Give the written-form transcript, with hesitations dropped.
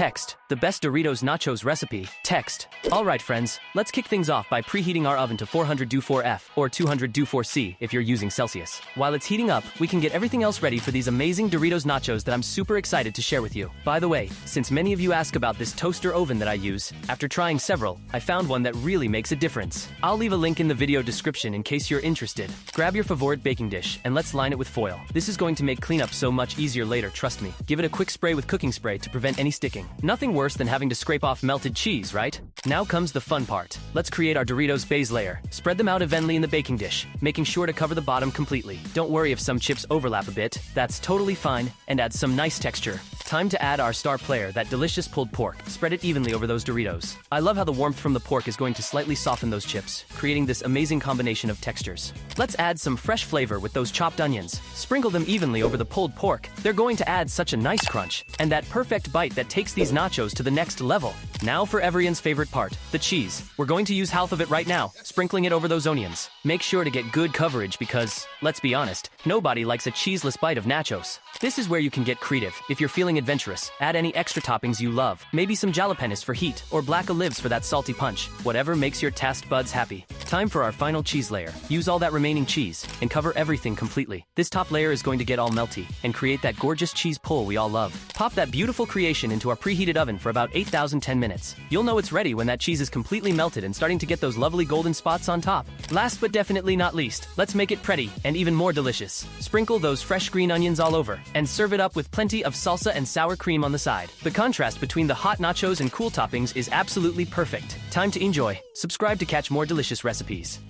Text, the best Doritos nachos recipe. Text. Alright friends, let's kick things off by preheating our oven to 400 4F or 200 4C if you're using Celsius. While it's heating up, we can get everything else ready for these amazing Doritos nachos that I'm super excited to share with you. By the way, since many of you ask about this toaster oven that I use, after trying several, I found one that really makes a difference. I'll leave a link in the video description in case you're interested. Grab your favorite baking dish and let's line it with foil. This is going to make cleanup so much easier later, trust me. Give it a quick spray with cooking spray to prevent any sticking. Nothing worse than having to scrape off melted cheese, right? Now comes the fun part. Let's create our Doritos base layer. Spread them out evenly in the baking dish, making sure to cover the bottom completely. Don't worry if some chips overlap a bit, that's totally fine, and add some nice texture. Time to add our star player, that delicious pulled pork. Spread it evenly over those Doritos. I love how the warmth from the pork is going to slightly soften those chips, creating this amazing combination of textures. Let's add some fresh flavor with those chopped onions. Sprinkle them evenly over the pulled pork. They're going to add such a nice crunch, and that perfect bite that takes these nachos to the next level. Now for everyone's favorite part, the cheese. We're going to use half of it right now, sprinkling it over those onions. Make sure to get good coverage because, let's be honest, nobody likes a cheeseless bite of nachos. This is where you can get creative. If you're feeling adventurous, add any extra toppings you love. Maybe some jalapenos for heat, or black olives for that salty punch. Whatever makes your taste buds happy. Time for our final cheese layer. Use all that remaining cheese, and cover everything completely. This top layer is going to get all melty, and create that gorgeous cheese pull we all love. Pop that beautiful creation into our preheated oven for about 8,010 minutes. You'll know it's ready when that cheese is completely melted and starting to get those lovely golden spots on top. Last but definitely not least, let's make it pretty and even more delicious. Sprinkle those fresh green onions all over, and serve it up with plenty of salsa and sour cream on the side. The contrast between the hot nachos and cool toppings is absolutely perfect. Time to enjoy. Subscribe to catch more delicious recipes.